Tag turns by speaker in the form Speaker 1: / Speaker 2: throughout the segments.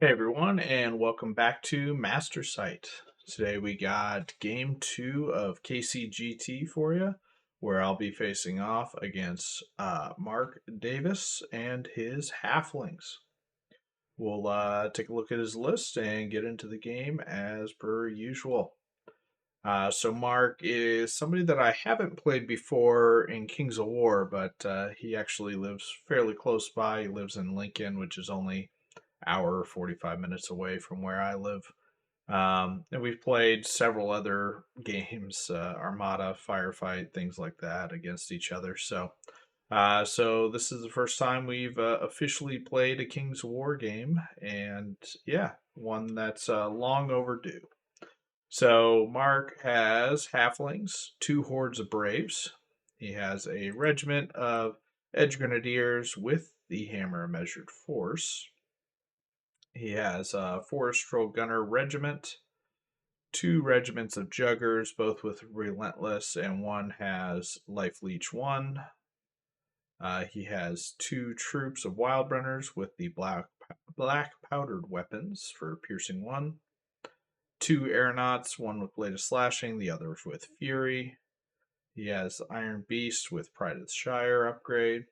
Speaker 1: Hey everyone, and welcome back to Master Sight. Today we got game 2 of KCGT for you, where I'll be facing off against Mark Davis and his Halflings. We'll take a look at his list and get into the game as per usual. So Mark is somebody that I haven't played before in Kings of War, but he actually lives fairly close by. He lives in Lincoln, which is only hour or 45 minutes away from where I live. And we've played several other games, Armada, Firefight, things like that against each other. So this is the first time we've officially played a King's War game, and yeah, one that's long overdue. So Mark has halflings, two hordes of braves. He has a regiment of edge grenadiers with the hammer of measured force. He has a Forest Troll Gunner Regiment, two regiments of Juggers, both with Relentless, and one has Life Leech 1. He has two troops of Wildrunners with the black powdered weapons for Piercing 1. Two Aeronauts, one with Blade of Slashing, the other with Fury. He has Iron Beast with Pride of the Shire upgrade.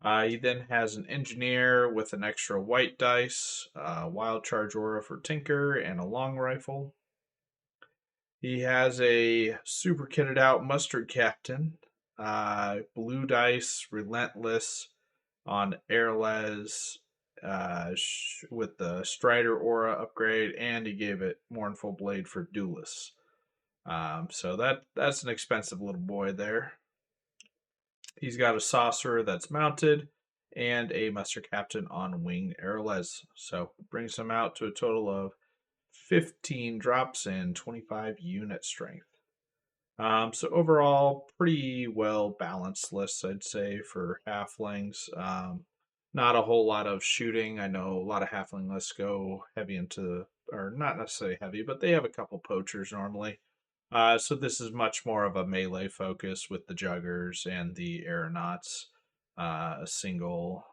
Speaker 1: He then has an engineer with an extra white dice, wild charge aura for Tinker, and a long rifle. He has a super kitted out mustard captain, blue dice, relentless on Airles with the Strider aura upgrade, and he gave it Mournful Blade for Duelist. So that's an expensive little boy there. He's got a saucer that's mounted and a muster captain on winged Airles. So brings him out to a total of 15 drops and 25 unit strength. So overall, pretty well balanced list, I'd say, for halflings. Not a whole lot of shooting. I know a lot of halfling lists go heavy into, or not necessarily heavy, but they have a couple poachers normally. So this is much more of a melee focus with the Juggers and the Aeronauts, a single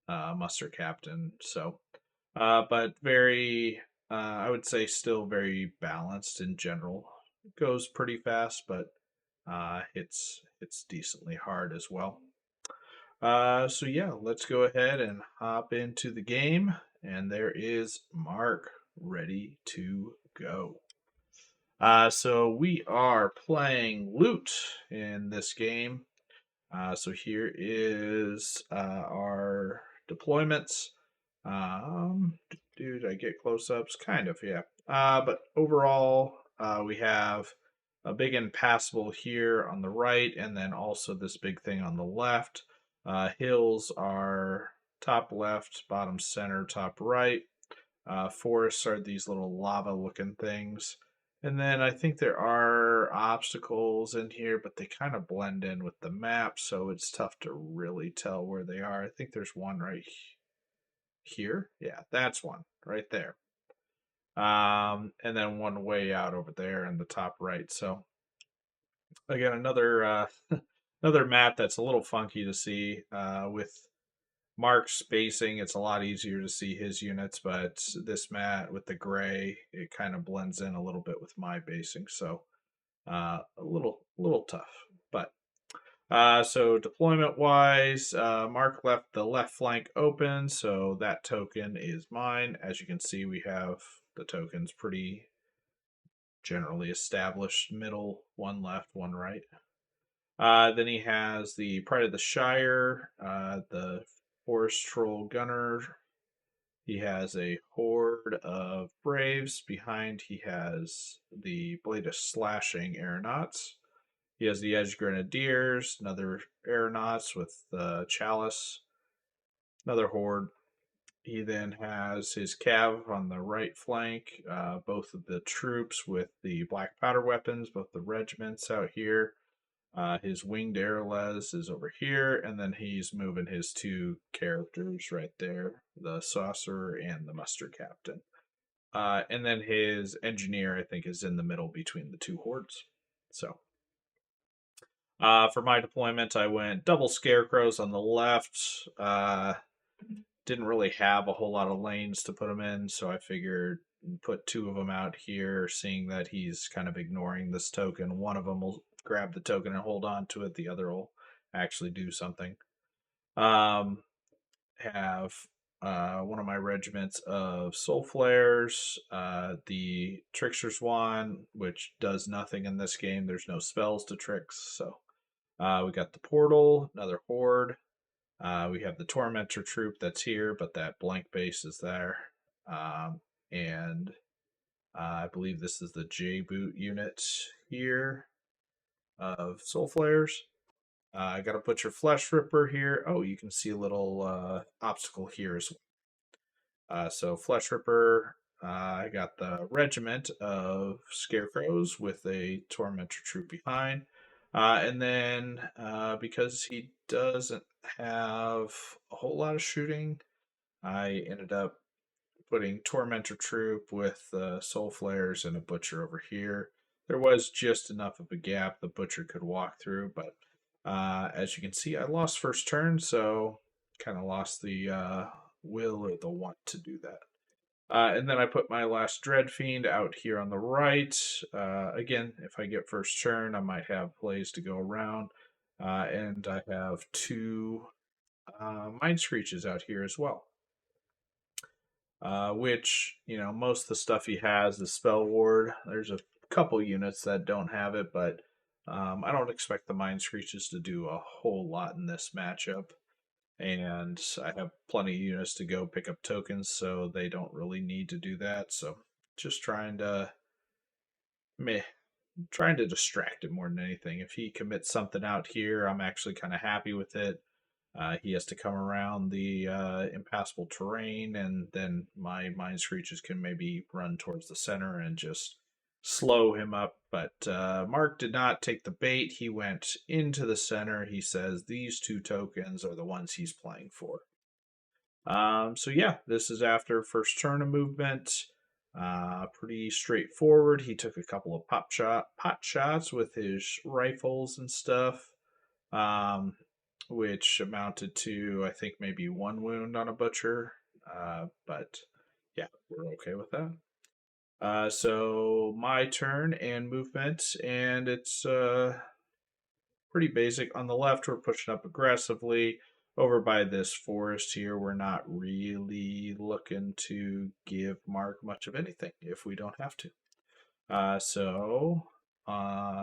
Speaker 1: muster captain. But very, I would say, still very balanced in general. Goes pretty fast, but it's decently hard as well. So yeah, let's go ahead and hop into the game, and there is Mark ready to go. So we are playing loot in this game. So here is our deployments. Dude, I get close-ups? Kind of, yeah. But overall, we have a big impassable here on the right, and then also this big thing on the left. Hills are top left, bottom center, top right. Forests are these little lava-looking things. And then I think there are obstacles in here, but they kind of blend in with the map, so it's tough to really tell where they are. I think there's one right here. Yeah, that's one right there. And then one way out over there in the top right. So again, another another map that's a little funky to see with Mark's spacing. It's a lot easier to see his units, but this mat with the gray, it kind of blends in a little bit with my basing. So a little tough, but so deployment wise, Mark left the left flank open, so that token is mine. As you can see, we have the tokens pretty generally established. Middle, one left, one right. Then he has the Pride of the Shire, the Forest Troll Gunner. He has a horde of Braves. Behind, he has the Blade of Slashing Aeronauts. He has the Edge Grenadiers, another Aeronauts with the Chalice, another horde. He then has his Cav on the right flank, both of the troops with the black powder weapons, both the regiments out here. His winged Airles is over here, and then he's moving his two characters right there, the Saucer and the Muster Captain. And then his engineer, I think, is in the middle between the two hordes. So for my deployment, I went double scarecrows on the left, didn't really have a whole lot of lanes to put them in, so I figured put two of them out here, seeing that he's kind of ignoring this token. One of them will grab the token and hold on to it. The other will actually do something. Have one of my regiments of Soul Flares, the Trickster's Wand, which does nothing in this game. There's no spells to tricks, so we got the Portal, another Horde. We have the Tormentor troop that's here, but that blank base is there. And I believe this is the J-Boot unit here of Soul Flares. I got a Butcher Flesh Ripper here. Oh, you can see a little obstacle here as well. So Flesh Ripper, I got the regiment of Scarecrows with a Tormentor troop behind. And then because he doesn't have a whole lot of shooting, I ended up putting Tormentor Troop with Soul Flares and a Butcher over here. There was just enough of a gap the Butcher could walk through, but as you can see, I lost first turn, so kind of lost the will or the want to do that. And then I put my last Dread Fiend out here on the right. Again, if I get first turn, I might have plays to go around. And I have two Mind Screeches out here as well. Which, most of the stuff he has is Spell Ward. There's a couple units that don't have it, but I don't expect the Mind Screeches to do a whole lot in this matchup. And I have plenty of units to go pick up tokens, so they don't really need to do that. So just trying to distract him more than anything. If he commits something out here, I'm actually kind of happy with it. He has to come around the impassable terrain, and then my Mind Screeches can maybe run towards the center and just slow him up. But Mark did not take the bait. He went into the center. He says these two tokens are the ones he's playing for. So yeah, this is after first turn of movement. Pretty straightforward. He took a couple of pot shots with his rifles and stuff. Which amounted to, I think, maybe one wound on a Butcher. But yeah, we're okay with that. So my turn and movement, and it's pretty basic. On the left, we're pushing up aggressively. Over by this forest here, we're not really looking to give Mark much of anything if we don't have to. So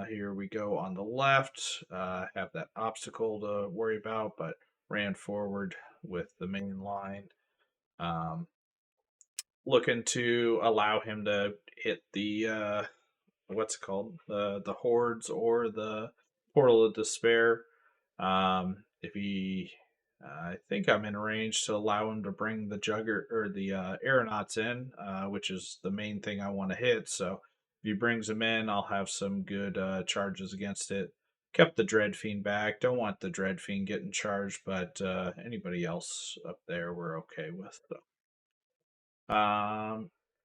Speaker 1: here we go on the left. Have that obstacle to worry about, but ran forward with the main line. Looking to allow him to hit the what's it called, the hordes or the portal of despair. If he, I think I'm in range to allow him to bring the Jugger or the aeronauts in, which is the main thing I want to hit. So if he brings them in, I'll have some good charges against it. Kept the Dread Fiend back. Don't want the Dread Fiend getting charged, but anybody else up there we're okay with. So.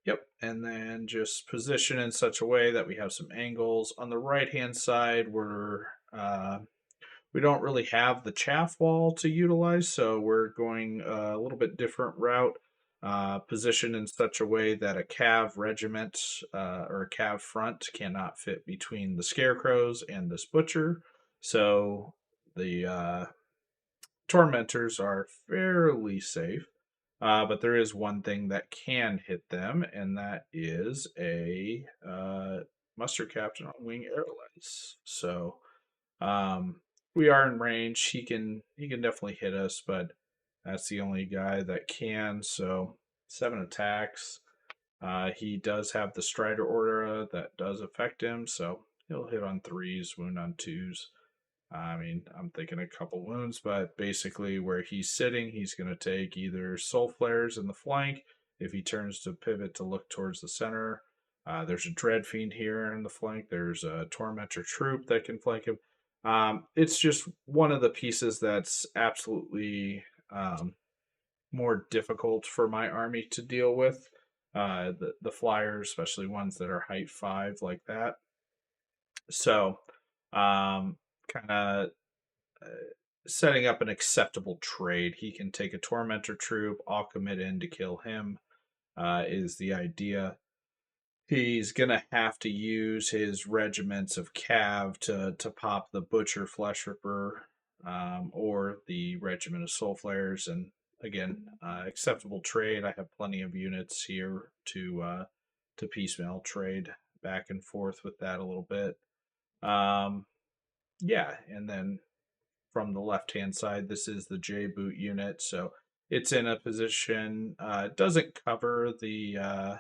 Speaker 1: Yep, and then just position in such a way that we have some angles. On the right-hand side, we don't really have the chaff wall to utilize, so we're going a little bit different route. Positioned in such a way that a cav regiment or a cav front cannot fit between the scarecrows and this butcher. So the tormentors are fairly safe. But there is one thing that can hit them, and that is a muster captain on wing airlines. So we are in range. He can definitely hit us, but that's the only guy that can. So 7 attacks. He does have the Strider Aura that does affect him, so he'll hit on 3s, wound on 2s. I mean, I'm thinking a couple wounds, but basically where he's sitting, he's going to take either Soul Flares in the flank. If he turns to pivot to look towards the center, there's a Dread Fiend here in the flank. There's a Tormentor Troop that can flank him. It's just one of the pieces that's absolutely more difficult for my army to deal with. The flyers, especially ones that are height 5 like that. So, kind of setting up an acceptable trade. He can take a Tormentor troop. I'll commit in to kill him. Is the idea. He's gonna have to use his regiments of cav to pop the Butcher Flesh Ripper, or the regiment of Soul Flayers. And again, acceptable trade. I have plenty of units here to piecemeal trade back and forth with that a little bit. Yeah, and then from the left hand side, this is the J boot unit, so it's in a position. It doesn't cover the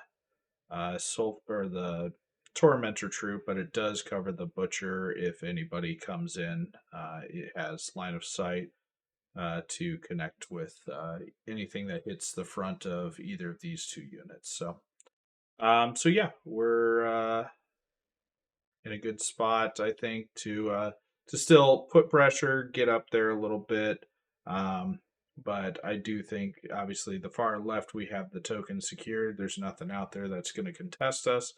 Speaker 1: soul or the tormentor troop, but it does cover the butcher if anybody comes in. It has line of sight to connect with anything that hits the front of either of these two units. So yeah, we're in a good spot, I think, to still put pressure, get up there a little bit. But I do think, obviously, the far left we have the token secured. There's nothing out there that's going to contest us.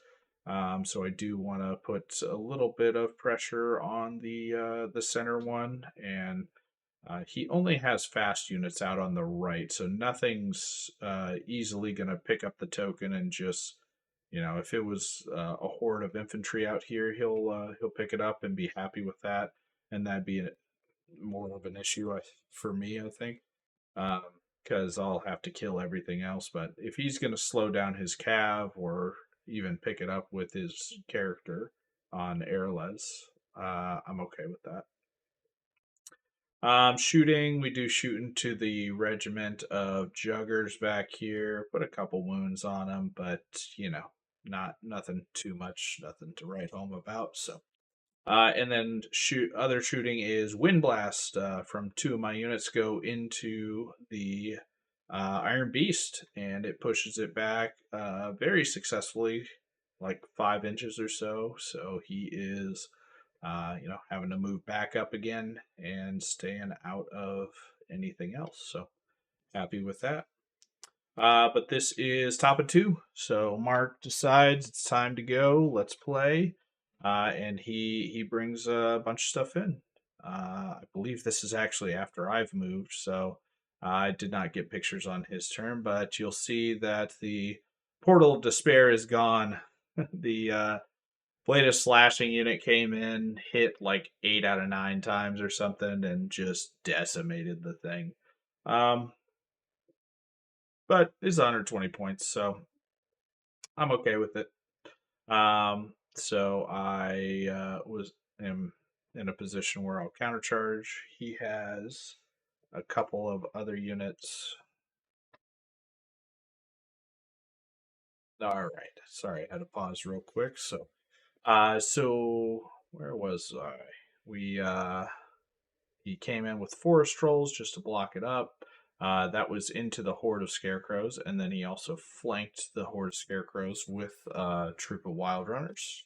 Speaker 1: So I do want to put a little bit of pressure on the center one, and he only has fast units out on the right, so nothing's easily going to pick up the token and just, if it was a horde of infantry out here, he'll pick it up and be happy with that, and that'd be more of an issue for me, I think, because I'll have to kill everything else. But if he's going to slow down his cav or even pick it up with his character on airless, I'm okay with that. Shooting, we do shoot into the regiment of juggers back here. Put a couple wounds on them, but nothing too much, nothing to write home about. So, and then other shooting is wind blast. From two of my units go into the Iron Beast, and it pushes it back very successfully, like 5 inches or so. So he is having to move back up again and staying out of anything else. So happy with that. But this is top of 2. So Mark decides it's time to go. Let's play. And he brings a bunch of stuff in. I believe this is actually after I've moved, so I did not get pictures on his turn, but you'll see that the Portal of Despair is gone. The latest slashing unit came in, hit like 8 out of 9 times or something, and just decimated the thing. But it's 120 points, so I'm okay with it. So I am in a position where I'll countercharge. He has a couple of other units. All right, sorry, I had to pause real quick. So where was I? We He came in with forest trolls just to block it up. That was into the horde of scarecrows, and then he also flanked the horde of scarecrows with a troop of wild runners.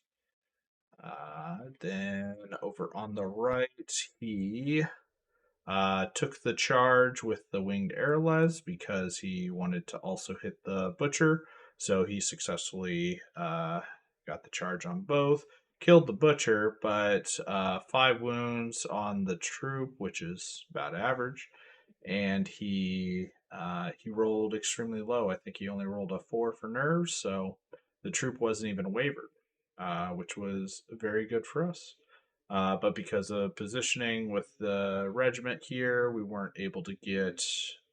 Speaker 1: Then over on the right, he took the charge with the winged airles because he wanted to also hit the butcher. So he successfully got the charge on both, killed the butcher, but 5 wounds on the troop, which is about average. And he rolled extremely low. I think he only rolled a 4 for nerves, so the troop wasn't even wavered, which was very good for us. But because of positioning with the regiment here, we weren't able to get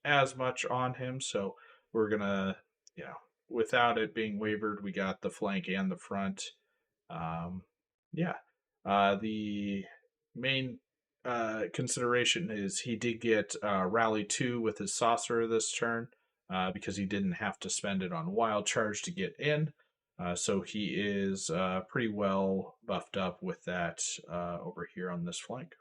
Speaker 1: as much on him. So we're gonna, without it being wavered, we got the flank and the front. Yeah. The main consideration is he did get Rally 2 with his Saucer this turn because he didn't have to spend it on Wild Charge to get in. So he is pretty well buffed up with that over here on this flank.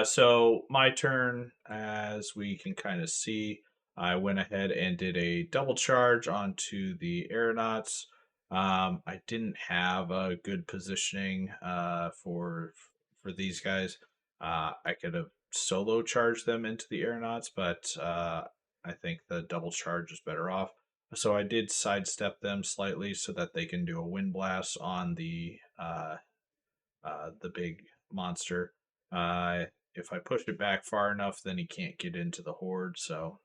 Speaker 1: So my turn, as we can kind of see, I went ahead and did a double charge onto the aeronauts. I didn't have a good positioning for these guys. I could have solo charged them into the aeronauts, but I think the double charge is better off. So I did sidestep them slightly so that they can do a wind blast on the big monster. if I push it back far enough, then he can't get into the horde. So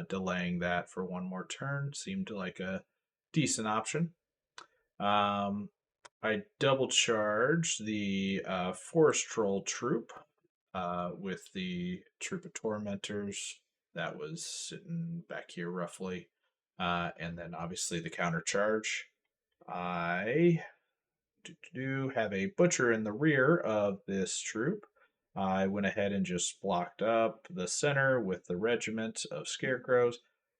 Speaker 1: delaying that for one more turn seemed like a decent option. I double charge the Forest Troll troop with the troop of tormentors that was sitting back here roughly, and then obviously the counter charge. I do have a butcher in the rear of this troop. I went ahead and just blocked up the center with the regiment of scarecrows.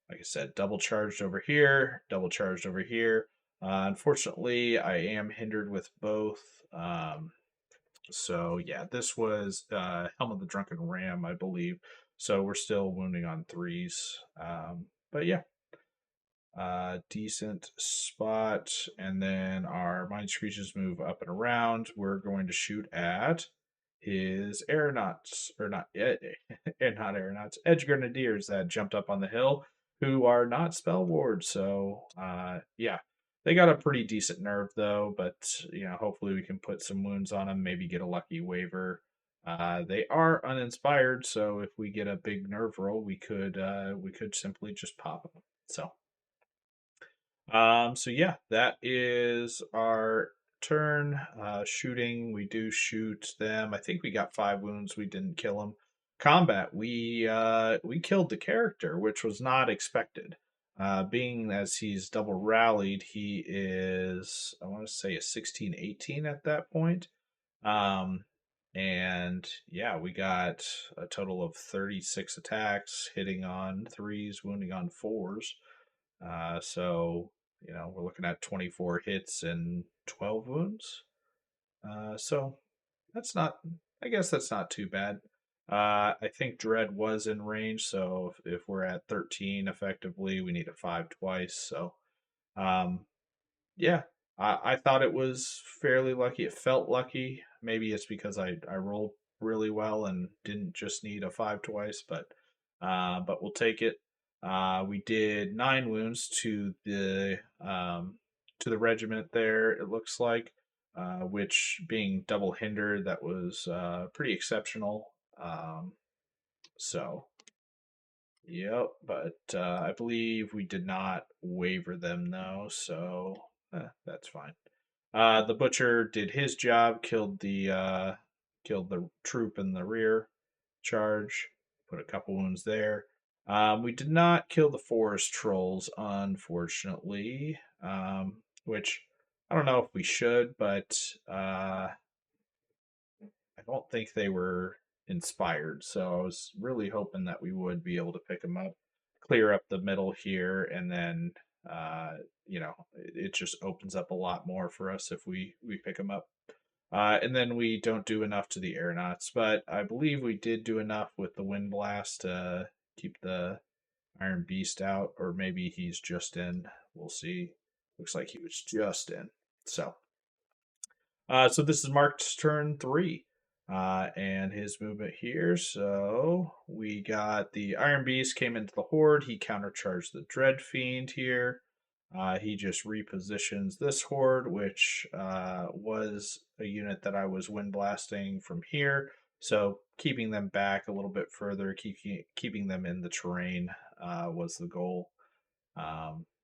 Speaker 1: Like I said, double charged over here, double charged over here. Unfortunately, I am hindered with both. So yeah, this was Helm of the Drunken Ram, I believe. So we're still wounding on threes. But yeah, decent spot. And then our mind screeches move up and around. We're going to shoot at his aeronauts, or not, not aeronauts, edge grenadiers that jumped up on the hill, who are not spell wards. So, yeah, they got a pretty decent nerve though. But hopefully we can put some wounds on them, maybe get a lucky waiver. They are uninspired, so if we get a big nerve roll, we could simply just pop them. So yeah, that is our turn. Shooting, we do shoot them. I think we got 5 wounds. We didn't kill them. Combat, we killed the character, which was not expected. Being as he's double rallied, he is, I want to say, a 16-18 at that point. And yeah, we got a total of 36 attacks, hitting on threes, wounding on fours. So we're looking at 24 hits and 12 wounds. So that's not, I guess that's not too bad. I think Dread was in range, so if we're at 13 effectively, we need a 5 twice. So, um, yeah, I thought it was fairly lucky. It felt lucky. Maybe it's because I rolled really well and didn't just need a 5 twice, but we'll take it. We did 9 wounds to the regiment there. It looks like, which being double hindered, that was pretty exceptional. So yep, but I believe we did not waiver them though, so that's fine. The butcher did his job, killed the troop in the rear charge, put a couple wounds there. We did not kill the forest trolls, unfortunately, which I don't know if we should, but I don't think they were inspired. So I was really hoping that we would be able to pick them up, clear up the middle here, and then it just opens up a lot more for us if we pick them up. And then we don't do enough to the aeronauts, but I believe we did do enough with the wind blast to keep the Iron Beast out, or maybe he's just in. We'll see. Looks like he was just in. So this is Mark's turn 3. And his movement here. So we got the Iron Beast came into the Horde. He countercharged the Dread Fiend here. He just repositions this Horde, which was a unit that I was wind blasting from here. So keeping them back a little bit further, keeping them in the terrain was the goal.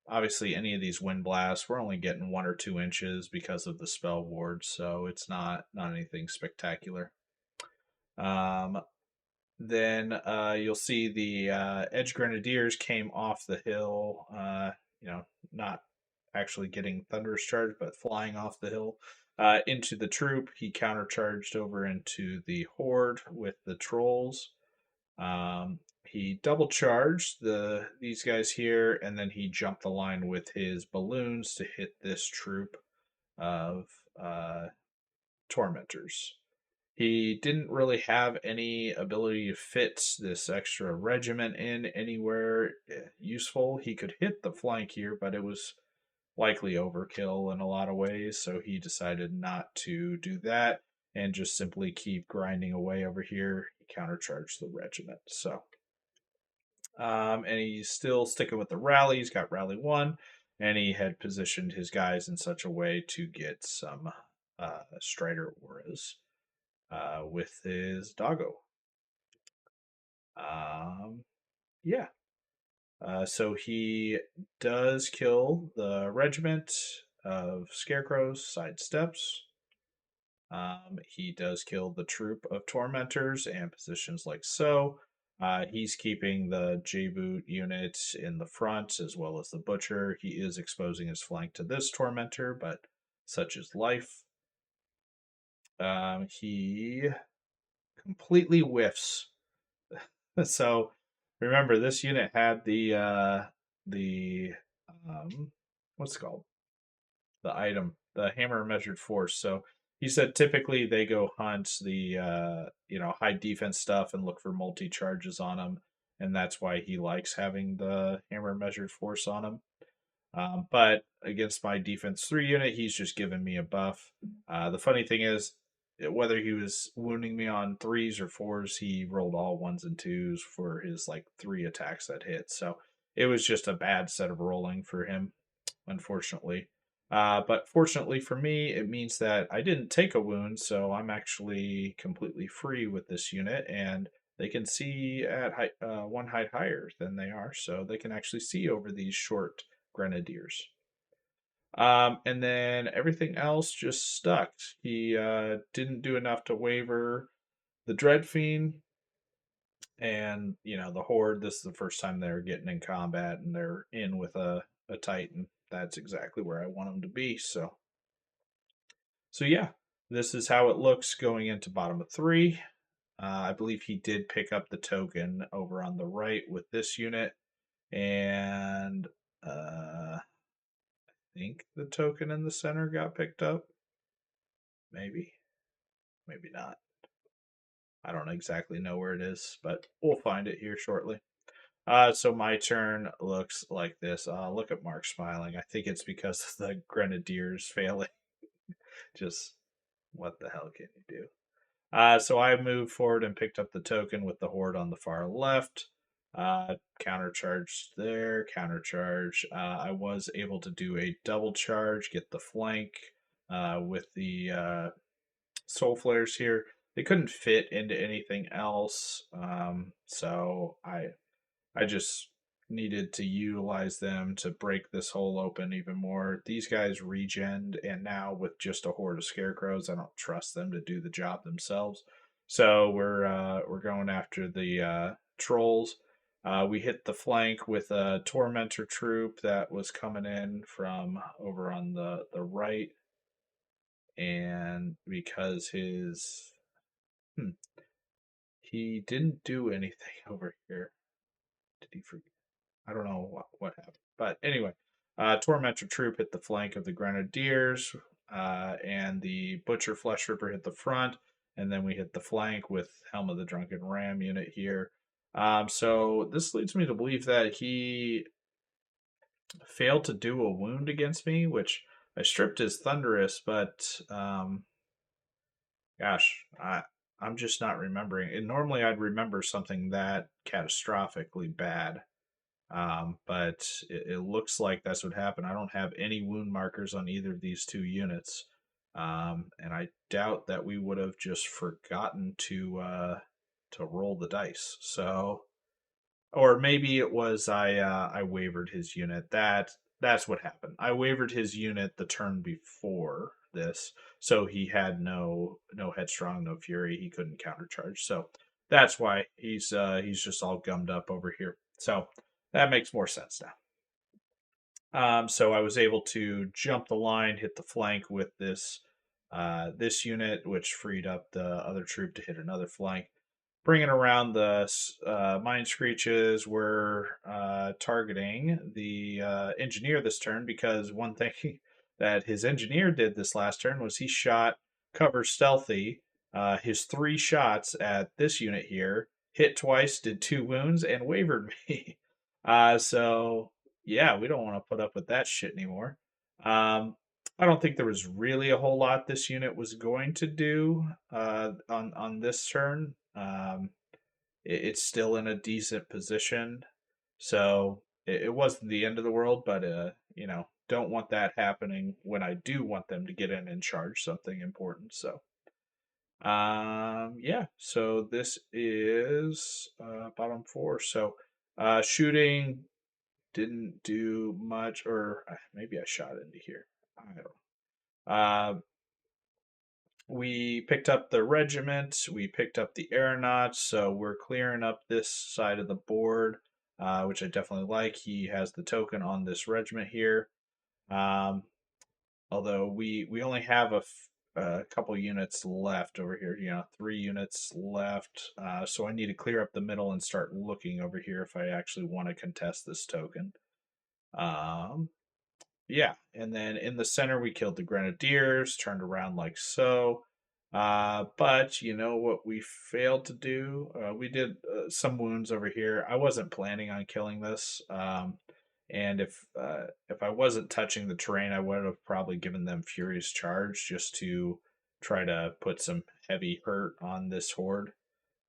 Speaker 1: Obviously, any of these wind blasts, we're only getting 1 or 2 inches because of the spell ward, so it's not anything spectacular. Um, then you'll see the Edge Grenadiers came off the hill, not actually getting Thunderous Charge, but flying off the hill into the troop. He countercharged over into the Horde with the Trolls. He double charged these guys here, and then he jumped the line with his balloons to hit this troop of tormentors. He didn't really have any ability to fit this extra regiment in anywhere useful. He could hit the flank here, but it was likely overkill in a lot of ways, so he decided not to do that and just simply keep grinding away over here. He countercharged the regiment. And he's still sticking with the rally. He's got rally 1, and he had positioned his guys in such a way to get some Strider auras with his doggo. Um, yeah. So he does kill the regiment of scarecrows, sidesteps. He does kill the troop of tormentors and positions like so. He's keeping the J-boot unit in the front as well as the butcher. He is exposing his flank to this tormentor, but such is life. He completely whiffs. So remember, this unit had the what's it called, the item, the hammer of measured force. So he said typically they go hunt the high defense stuff and look for multi charges on them, and that's why he likes having the hammer of measured force on him. But against my defense 3 unit, he's just given me a buff. The funny thing is, whether he was wounding me on 3s or 4s, he rolled all 1s and 2s for his like 3 attacks that hit. So it was just a bad set of rolling for him, unfortunately. But fortunately for me, it means that I didn't take a wound, so I'm actually completely free with this unit, and they can see at height, 1 height higher than they are, so they can actually see over these short grenadiers. And then everything else just stuck. He didn't do enough to waver the Dread Fiend and the Horde. This is the first time they're getting in combat and they're in with a Titan. That's exactly where I want them to be. So yeah, this is how it looks going into bottom of 3. I believe he did pick up the token over on the right with this unit, and think the token in the center got picked up. Maybe, maybe not. I don't exactly know where it is, but we'll find it here shortly. So my turn looks like this. Look at Mark smiling. I think it's because of the Grenadiers failing. Just what the hell can you do? So I moved forward and picked up the token with the Horde on the far left. Counter charge there, counter charge. I was able to do a double charge, get the flank with the soul flares here. They couldn't fit into anything else, so I just needed to utilize them to break this hole open even more. These guys regened, and now with just a horde of scarecrows, I don't trust them to do the job themselves. So we're going after the trolls. We hit the flank with a tormentor troop that was coming in from over on the right, and because hmm, he didn't do anything over here. Did he forget? I don't know what happened. But anyway, Tormentor Troop hit the flank of the Grenadiers, and the Butcher Flesh Ripper hit the front, and then we hit the flank with Helm of the Drunken Ram unit here. So this leads me to believe that he failed to do a wound against me, which I stripped his Thunderous, but gosh, I'm just not remembering. And normally I'd remember something that catastrophically bad. But it looks like that's what happened. I don't have any wound markers on either of these 2 units. And I doubt that we would have just forgotten to roll the dice. So, or maybe it was I wavered his unit. That's what happened. I wavered his unit the turn before this, so he had no headstrong, no fury. He couldn't countercharge. So that's why he's just all gummed up over here. So that makes more sense now. So I was able to jump the line, hit the flank with this unit, which freed up the other troop to hit another flank. Bringing around the Mind Screeches, we're targeting the engineer this turn, because one thing that his engineer did this last turn was he shot cover stealthy. His 3 shots at this unit here hit twice, did 2 wounds, and wavered me. So yeah, we don't want to put up with that shit anymore. I don't think there was really a whole lot this unit was going to do on this turn. It's still in a decent position, so it wasn't the end of the world. But don't want that happening when I do want them to get in and charge something important. So Yeah, so this is bottom four. So shooting didn't do much, or maybe I shot into here. I don't know. We picked up the regiment, we picked up the aeronauts, so we're clearing up this side of the board, which I definitely like. He has the token on this regiment here. Um, Although we only have a couple units left over here, 3 units left. So I need to clear up the middle and start looking over here if I actually want to contest this token. Um, yeah, and then in the center we killed the grenadiers, turned around like so. But you know what we failed to do? We did some wounds over here. I wasn't planning on killing this, and if I wasn't touching the terrain, I would have probably given them furious charge just to try to put some heavy hurt on this horde.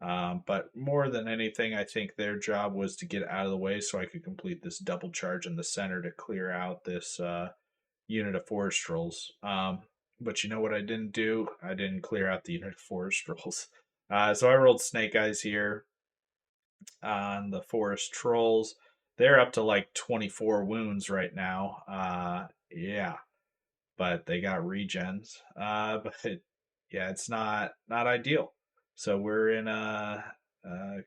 Speaker 1: But more than anything, I think their job was to get out of the way so I could complete this double charge in the center to clear out this unit of forest trolls. But you know what I didn't do? I didn't clear out the unit of forest trolls. So I rolled snake eyes here on the forest trolls. They're up to like 24 wounds right now. Yeah, but they got regens. But yeah, it's not ideal. So we're in a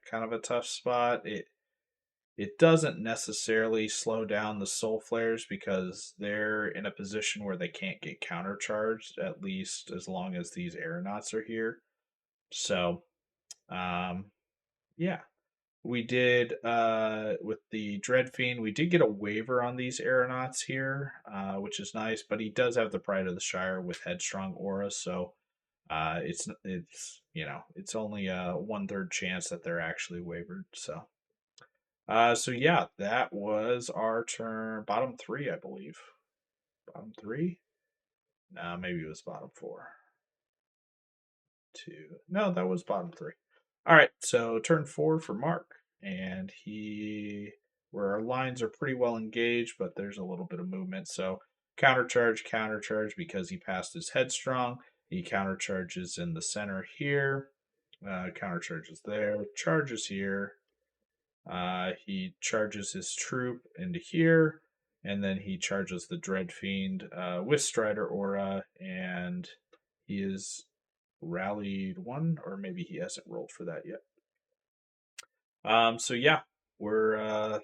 Speaker 1: kind of a tough spot. It doesn't necessarily slow down the soul flares because they're in a position where they can't get countercharged, at least as long as these aeronauts are here. So um yeah, we did with the dread fiend, we did get a waiver on these aeronauts here, which is nice, but he does have the pride of the shire with headstrong aura. So it's only a 1/3 chance that they're actually wavered. So yeah, that was our turn. Bottom three, I believe. Bottom three? No, maybe it was bottom four. Two. No, that was bottom three. All right, so turn four for Mark, and where our lines are pretty well engaged, but there's a little bit of movement. So countercharge, because he passed his headstrong. He countercharges in the center here. Countercharges there. Charges here. He charges his troop into here, and then he charges the Dread Fiend with Strider Aura, and he is rallied one, or maybe he hasn't rolled for that yet. So yeah, we're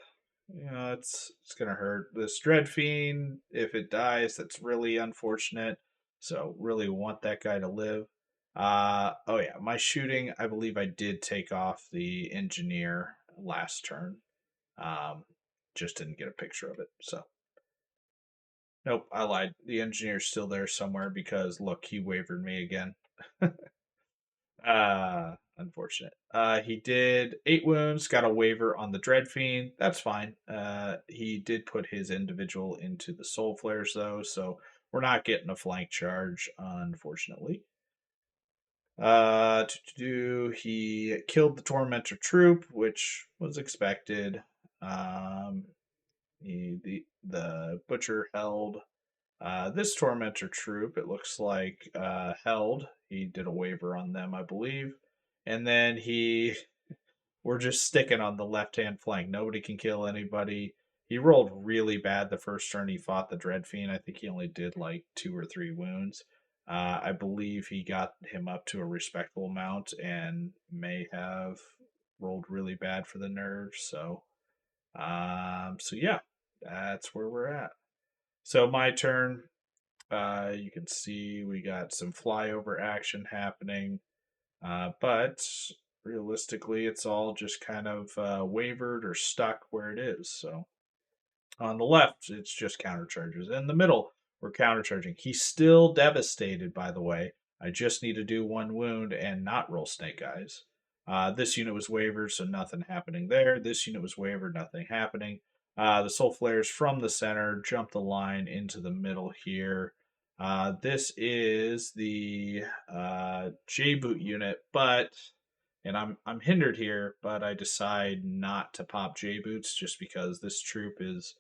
Speaker 1: it's gonna hurt. This Dread Fiend, if it dies, that's really unfortunate. So really want that guy to live. Oh yeah, my shooting, I believe I did take off the engineer last turn. Um, just didn't get a picture of it. So nope, I lied. The engineer's still there somewhere because look, he wavered me again. Unfortunate. He did 8 wounds, got a waiver on the Dread Fiend. That's fine. He did put his individual into the Soul Flares though, so we're not getting a flank charge, unfortunately. He killed the Tormentor troop, which was expected. Um, the butcher held this tormentor troop. It looks like held. He did a waiver on them, I believe, and then we're just sticking on the left hand flank. Nobody can kill anybody. He rolled really bad the first turn he fought the Dread Fiend. I think he only did like 2 or 3 wounds. I believe he got him up to a respectable amount and may have rolled really bad for the nerves. So yeah, that's where we're at. So my turn. You can see we got some flyover action happening, but realistically, it's all just kind of wavered or stuck where it is. So on the left, it's just countercharges. In the middle, we're countercharging. He's still devastated, by the way. I just need to do 1 wound and not roll snake eyes. This unit was wavered, so nothing happening there. This unit was wavered, nothing happening. The soul flares from the center jump the line into the middle here. This is the J boot unit, and I'm hindered here, but I decide not to pop J boots just because this troop is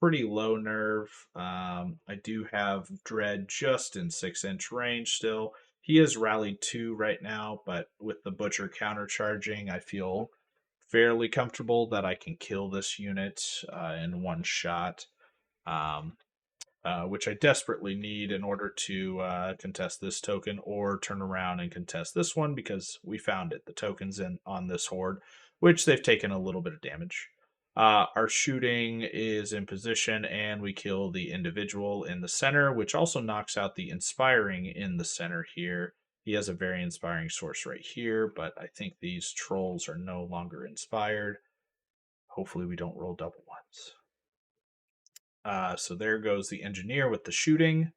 Speaker 1: pretty low nerve. I do have Dread just in 6-inch range still. He is rallied 2 right now, but with the Butcher countercharging, I feel fairly comfortable that I can kill this unit in one shot. Um, which I desperately need in order to contest this token or turn around and contest this one because we found it. The token's in on this horde, which they've taken a little bit of damage. Our shooting is in position, and we kill the individual in the center, which also knocks out the inspiring in the center here. He has a very inspiring source right here, but I think these trolls are no longer inspired. Hopefully, we don't roll double ones. So there goes the engineer with the shooting.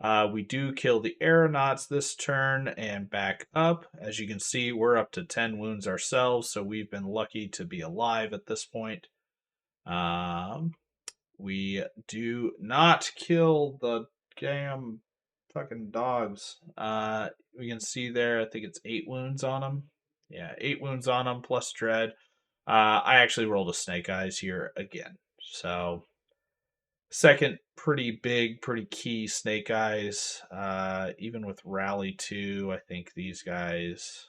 Speaker 1: We do kill the aeronauts this turn and back up. As you can see, we're up to 10 wounds ourselves, so we've been lucky to be alive at this point. We do not kill the damn fucking dogs. We can see there, I think it's 8 wounds on them. Yeah, 8 wounds on them plus dread. I actually rolled a snake eyes here again. So second, pretty big, pretty key Snake Eyes. Even with Rally 2, I think these guys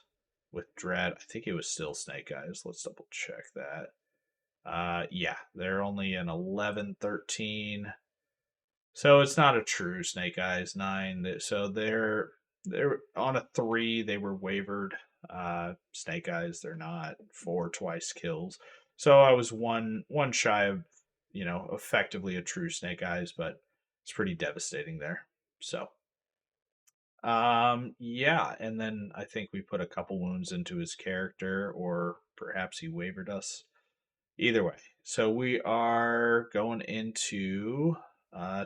Speaker 1: with Dread, I think it was still Snake Eyes. Let's double check that. Yeah, they're only an 11, 13. So it's not a true Snake Eyes 9. So they're on a 3, they were wavered. Snake Eyes, they're not. 4 twice kills. So I was one shy of, effectively a true Snake Eyes, but it's pretty devastating there. So yeah, and then I think we put a couple wounds into his character, or perhaps he wavered us. Either way, so we are going into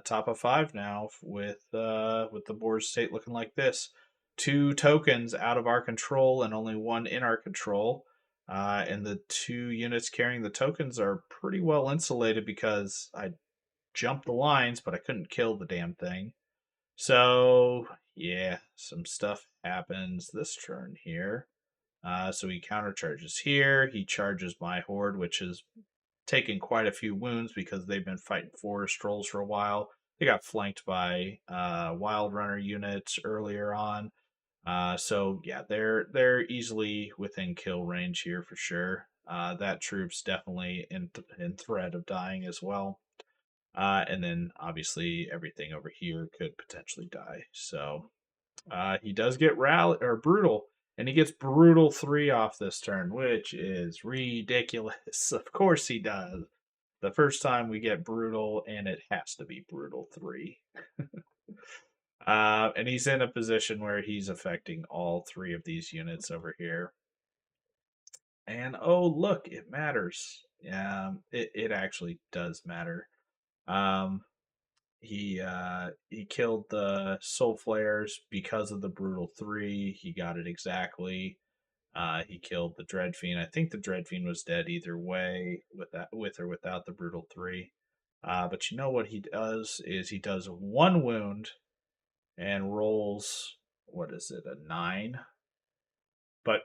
Speaker 1: top of 5 now with the board state looking like this: 2 tokens out of our control and only 1 in our control. And the 2 units carrying the tokens are pretty well insulated because I jumped the lines, but I couldn't kill the damn thing. So yeah, some stuff happens this turn here. So he countercharges here. He charges my horde, which is taken quite a few wounds because they've been fighting forest trolls for a while. They got flanked by wild runner units earlier on. So yeah, they're easily within kill range here for sure. That troop's definitely in threat of dying as well. And then obviously everything over here could potentially die. So he does get rally or brutal, and he gets brutal 3 off this turn, which is ridiculous. Of course he does. The first time we get brutal, and it has to be brutal 3. And he's in a position where he's affecting all 3 of these units over here. And oh, look, it matters. It actually does matter. Um, he killed the soul flares because of the brutal 3. He got it exactly. He killed the Dread Fiend. I think the Dread Fiend was dead either way, with or without the brutal 3. But you know what he does is he does 1 wound and rolls, what is it, a 9? But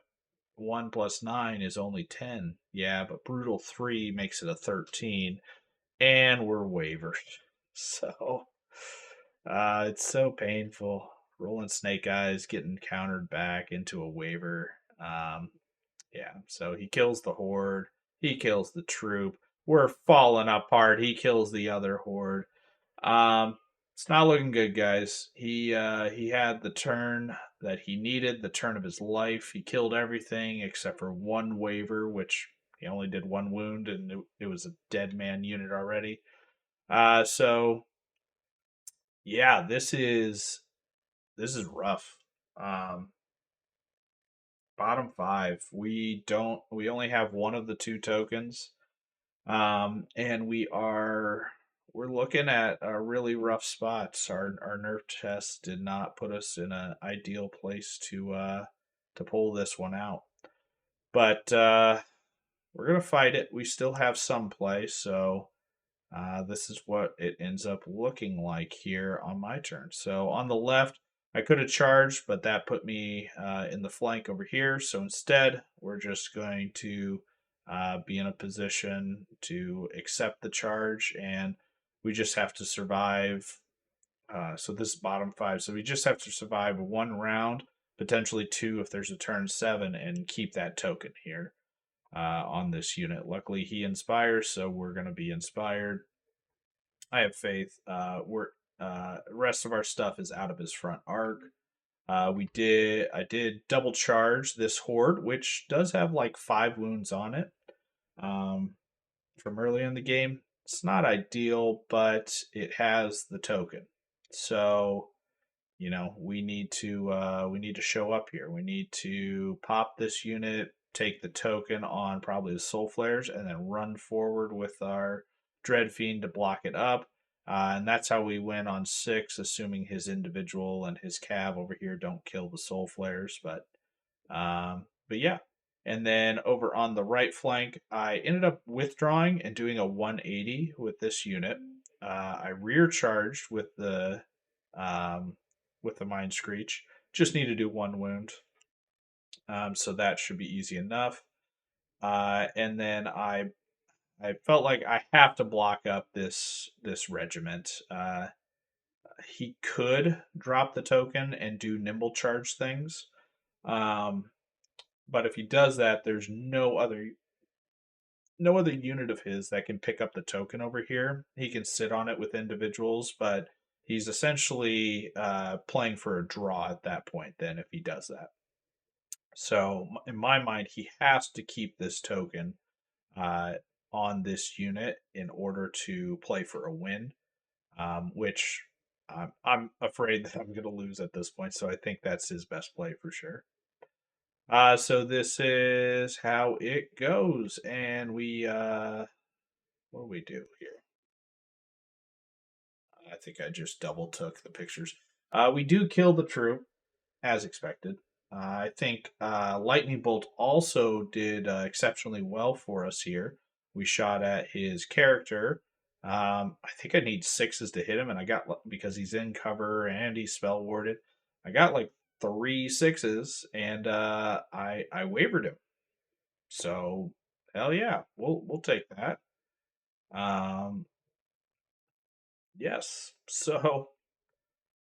Speaker 1: 1 plus 9 is only 10. Yeah, but brutal 3 makes it a 13, and we're wavered. So it's so painful. Rolling Snake Eyes, getting countered back into a waiver. Yeah, so he kills the horde. He kills the troop. We're falling apart. He kills the other horde. It's not looking good, guys. He had the turn that he needed, the turn of his life. He killed everything except for 1 waiver, which he only did 1 wound, and it was a dead man unit already. So yeah, this is rough. Bottom 5. We only have 1 of the 2 tokens. And we're looking at a really rough spots. Our nerf test did not put us in an ideal place to pull this one out. But we're gonna fight it. We still have some play, so this is what it ends up looking like here on my turn. So on the left, I could have charged, but that put me in the flank over here. So instead, we're just going to be in a position to accept the charge, and we just have to survive So this is bottom 5. So we just have to survive 1 round, potentially 2 if there's a turn 7, and keep that token here on this unit. Luckily, he inspires, so we're going to be inspired. I have faith. Rest of our stuff is out of his front arc. I did double charge this horde, which does have like 5 wounds on it. Um, from early in the game. It's not ideal, but it has the token. So, we need to show up here. We need to pop this unit, take the token on probably the soul flares, and then run forward with our dread fiend to block it up. And that's how we win on 6, assuming his individual and his cav over here don't kill the soul flares. But yeah. And then over on the right flank, I ended up withdrawing and doing a 180 with this unit. I rear charged um, with the Mind Screech. Just need to do 1 wound, so that should be easy enough. And then I felt like I have to block up this regiment. He could drop the token and do nimble charge things. Um, but if he does that, there's no other unit of his that can pick up the token over here. He can sit on it with individuals, but he's essentially playing for a draw at that point. Then if he does that, so in my mind, he has to keep this token uh, on this unit in order to play for a win, which I'm afraid that I'm going to lose at this point. So I think that's his best play for sure. So this is how it goes, and what do we do here? I think I just double took the pictures. We do kill the troop, as expected. I think Lightning Bolt also did exceptionally well for us here. We shot at his character. I think I need 6s to hit him, and I got, because he's in cover and he's spell warded, I got like 3 6s, and I wavered him. So hell yeah, we'll take that. Um, yes, so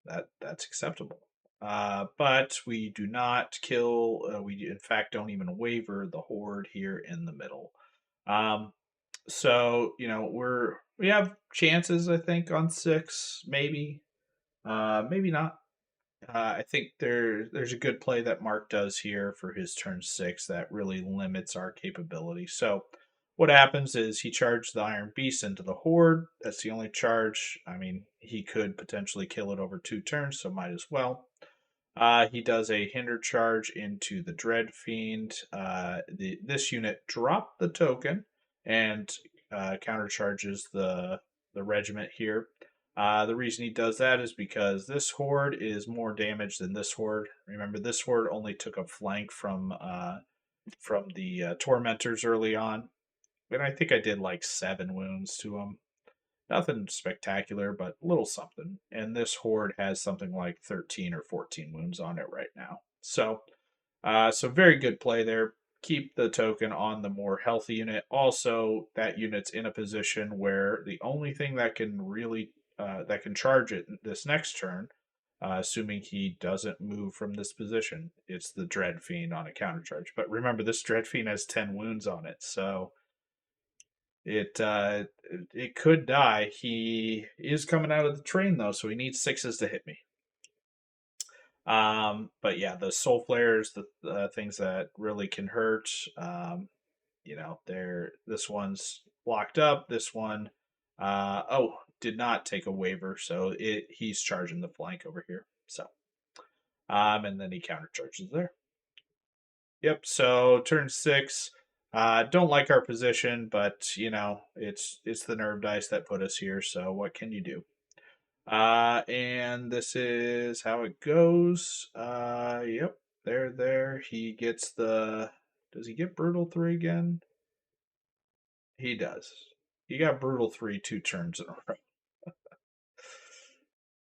Speaker 1: that's acceptable. But we do not kill. We in fact don't even waver the horde here in the middle. Um, so we have chances. I think on 6, maybe, maybe not. I think there's a good play that Mark does here for his turn 6 that really limits our capability. So what happens is he charged the Iron Beast into the Horde. That's the only charge. I mean, he could potentially kill it over 2 turns, so might as well. He does a hinder charge into the Dread Fiend. This unit dropped the token and countercharges the regiment here. The reason he does that is because this horde is more damage than this horde. Remember, this horde only took a flank from the tormentors early on, and I think I did like 7 wounds to him. Nothing spectacular, but a little something. And this horde has something like 13 or 14 wounds on it right now. So very good play there. Keep the token on the more healthy unit. Also, that unit's in a position where the only thing that can really that can charge it this next turn, assuming he doesn't move from this position, it's the Dread Fiend on a counter charge. But remember, this Dread Fiend has 10 wounds on it, so it could die. He is coming out of the train though, so he needs 6s to hit me. But yeah, the soul flares, the things that really can hurt. This one's blocked up. This one, did not take a waiver, so he's charging the flank over here. So, and then he countercharges there. Yep. So turn 6. Don't like our position, but it's the nerve dice that put us here. So what can you do? And this is how it goes. Yep. There. He gets the. Does he get brutal 3 again? He does. He got brutal 3 2 turns in a row.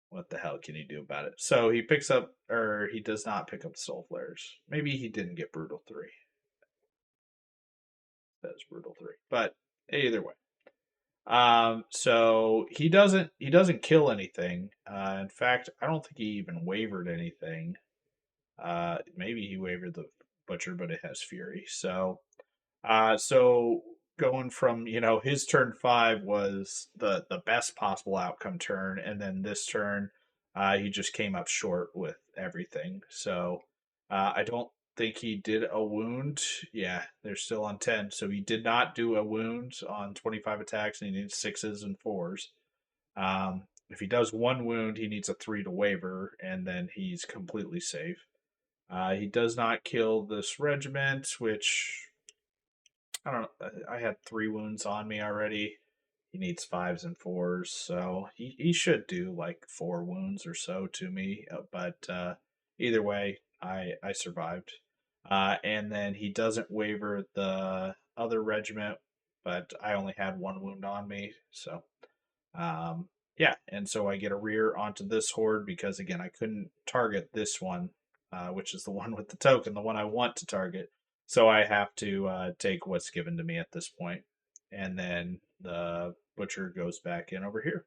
Speaker 1: What the hell can you do about it? So he picks up, or he does not pick up soul flares. Maybe he didn't get brutal 3. That's brutal 3. But either way. So he doesn't kill anything. In fact, I don't think he even wavered anything. Maybe he wavered the butcher, but it has fury. So going from his turn 5 was the best possible outcome turn, and then this turn, he just came up short with everything. So I don't think he did a wound. Yeah, they're still on 10, so he did not do a wound on 25 attacks, and he needs sixes and fours. If he does one wound, he needs a 3 to waver, and then he's completely safe. He does not kill this regiment, which I don't know. I had 3 wounds on me already. He needs fives and fours, so he should do like 4 wounds or so to me. But either way, I survived. And then he doesn't waver the other regiment, but I only had 1 wound on me, so yeah. And so I get a rear onto this horde because again I couldn't target this one, which is the one with the token, the one I want to target. So I have to take what's given to me at this point, and then the butcher goes back in over here.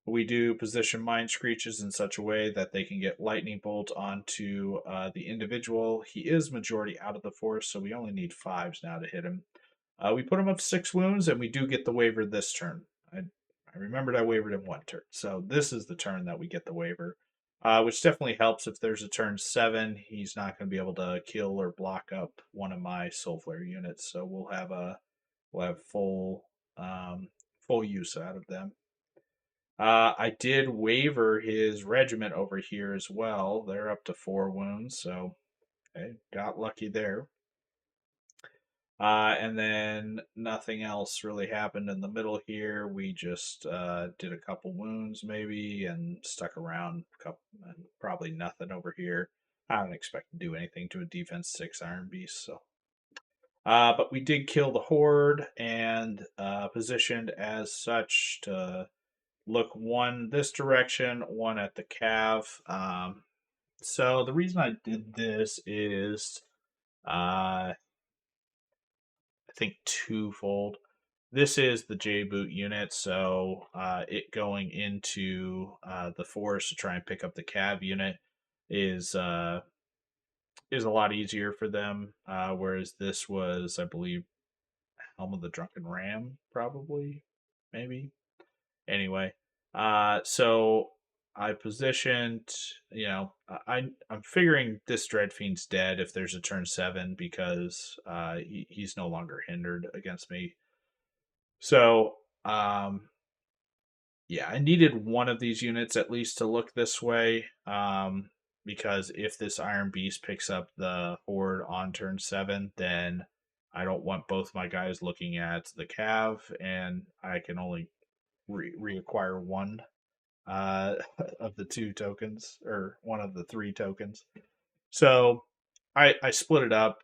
Speaker 1: We do position mind screeches in such a way that they can get lightning bolt onto the individual. He is majority out of the force, so we only need fives now to hit him. We put him up 6 wounds, and we do get the waiver this turn. I remembered I wavered him 1 turn, so this is the turn that we get the waiver, which definitely helps. If there's a turn 7, he's not going to be able to kill or block up one of my soul flare units, so we'll have full use out of them. I did waiver his regiment over here as well. They're up to 4 wounds, so okay, got lucky there. And then nothing else really happened in the middle here. We just did a couple wounds maybe and stuck around, and probably nothing over here. I don't expect to do anything to a defense 6 Iron Beast. So, but we did kill the horde and positioned as such to look one this direction, one at the cav. So the reason I did this is, I think twofold. This is the J boot unit, so it going into the forest to try and pick up the cav unit is uh, is a lot easier for them. Whereas this was, I believe, Helm of the Drunken Ram, probably, maybe. Anyway, so I positioned. I'm figuring this Dreadfiend's dead if there's a turn 7 because he's no longer hindered against me. So yeah, I needed one of these units at least to look this way. Because if this Iron Beast picks up the horde on turn 7, then I don't want both my guys looking at the cav, and I can only reacquire one uh, of the 2 tokens, or one of the 3 tokens. So I split it up.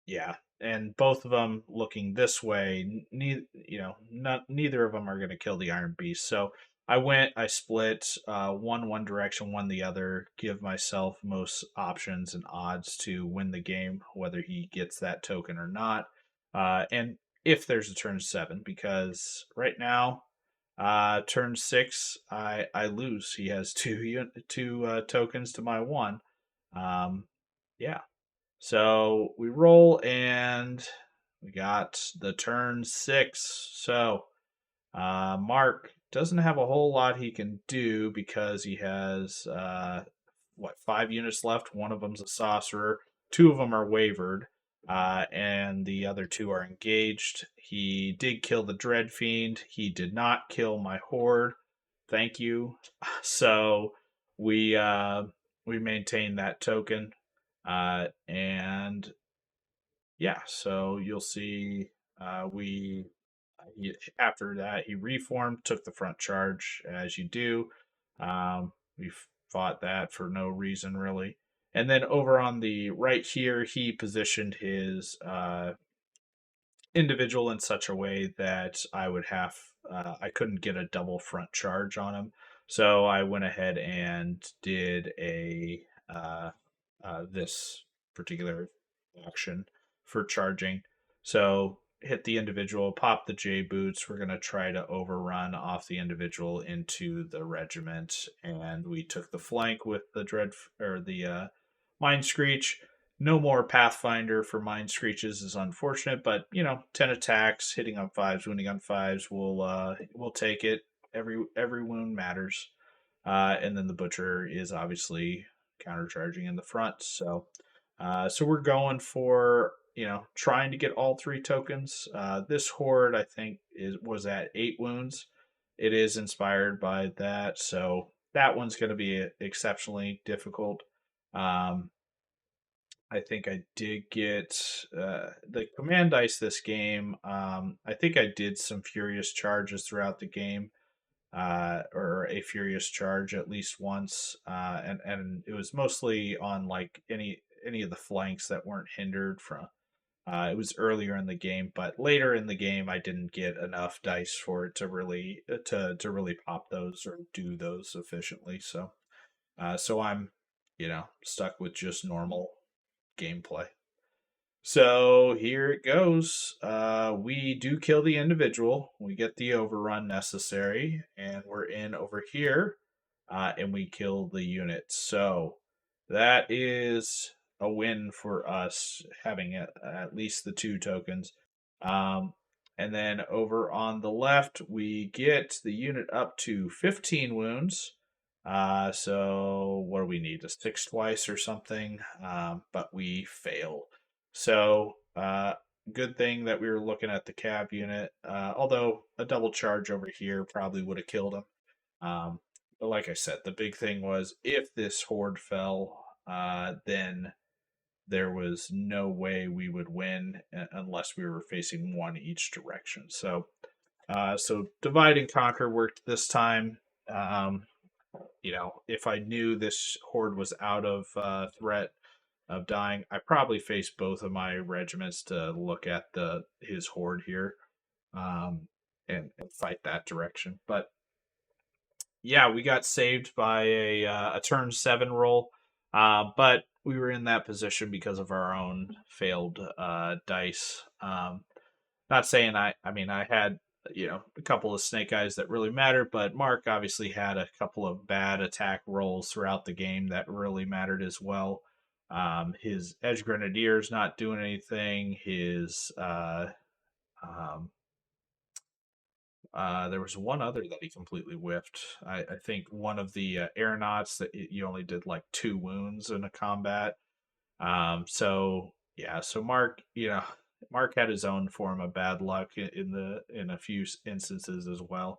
Speaker 1: Yeah, and both of them looking this way. Neither of them are going to kill the Iron Beast. So I split one direction, one the other. Give myself most options and odds to win the game, whether he gets that token or not. And if there's a turn 7, because right now, turn 6, I lose. He has two tokens to my 1. Um, yeah. So we roll and we got the turn 6. So Mark doesn't have a whole lot he can do because he has 5 units left. One of them's a sorcerer. 2 of them are wavered, and the other 2 are engaged. He did kill the Dread Fiend. He did not kill my horde. Thank you. So we maintain that token, and yeah. So you'll see, we after that he reformed, took the front charge as you do. We fought that for no reason really, and then over on the right here, he positioned his individual in such a way that I couldn't get a double front charge on him. So I went ahead and did a this particular action for charging. So hit the individual, pop the J boots. We're gonna try to overrun off the individual into the regiment, and we took the flank with the Mind Screech. No more Pathfinder for Mind Screeches is unfortunate, but 10 attacks, hitting on fives, wounding on fives. We'll take it. Every wound matters. And then the Butcher is obviously countercharging in the front. So we're going for trying to get all three tokens. This horde I think was at 8 wounds. It is inspired by that, so that one's going to be exceptionally difficult. I think I did get the command dice this game. I think I did some furious charges throughout the game, or a furious charge at least once, and it was mostly on like any of the flanks that weren't hindered from. It was earlier in the game, but later in the game, I didn't get enough dice for it to really to really pop those or do those efficiently. So I'm stuck with just normal gameplay. So here it goes. We do kill the individual. We get the overrun necessary, and we're in over here, and we kill the unit. So that is a win for us, having at least the 2 tokens. Um, and then over on the left, we get the unit up to 15 wounds. So what do we need? A 6 twice or something? But we fail. So, good thing that we were looking at the cab unit. Although a double charge over here probably would have killed him. But like I said, the big thing was if this horde fell, then there was no way we would win unless we were facing one each direction. So divide and conquer worked this time. If I knew this horde was out of threat of dying, I probably faced both of my regiments to look at his horde here, um, and fight that direction. But yeah, we got saved by a turn 7 roll, but we were in that position because of our own failed dice. Not saying I had a couple of snake eyes that really mattered, but Mark obviously had a couple of bad attack rolls throughout the game that really mattered as well. His edge grenadiers not doing anything. His um, there was one other that he completely whiffed. I think one of the aeronauts that you only did like 2 wounds in a combat. So yeah, so Mark had his own form of bad luck in a few instances as well.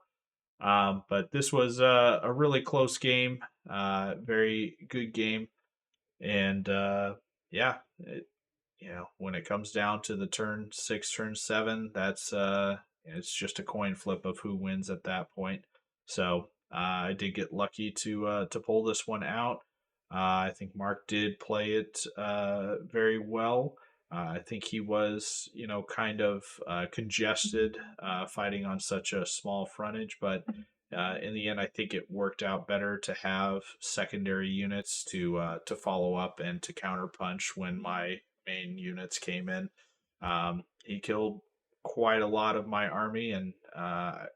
Speaker 1: But this was a really close game, very good game, and yeah, when it comes down to the turn 6, turn 7, it's just a coin flip of who wins at that point. So I did get lucky to pull this one out. I think Mark did play it very well. I think he was, kind of congested fighting on such a small frontage, but in the end, I think it worked out better to have secondary units to follow up and to counterpunch when my main units came in. He killed quite a lot of my army, and I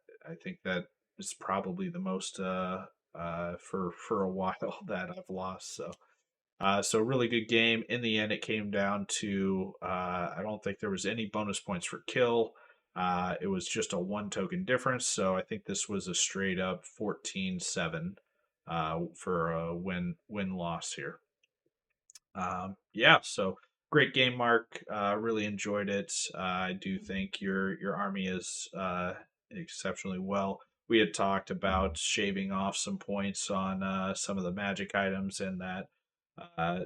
Speaker 1: think that is probably the most for a while that I've lost. So really good game. In the end, it came down to I don't think there was any bonus points for kill. It was just a 1 token difference. So I think this was a straight up 14-7 for a win loss here. Yeah, so great game, Mark. Really enjoyed it. I do think your army is exceptionally well. We had talked about shaving off some points on some of the magic items and that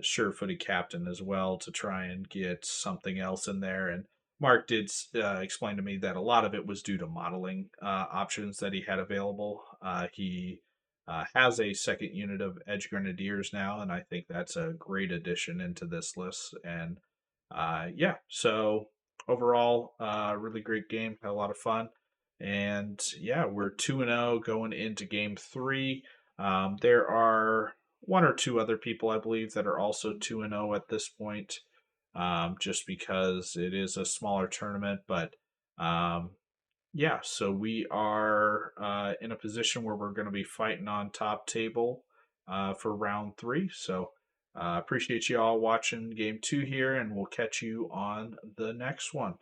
Speaker 1: sure-footed captain as well to try and get something else in there. And Mark did explain to me that a lot of it was due to modeling options that he had available. He has a second unit of Edge Grenadiers now, and I think that's a great addition into this list. And yeah, so overall, really great game. Had a lot of fun. And yeah, we're 2-0 going into game 3. There are 1 or 2 other people, I believe, that are also 2-0 at this point, just because it is a smaller tournament. But Yeah, so we are in a position where we're going to be fighting on top table for round three. So appreciate you all watching game two here, and we'll catch you on the next one.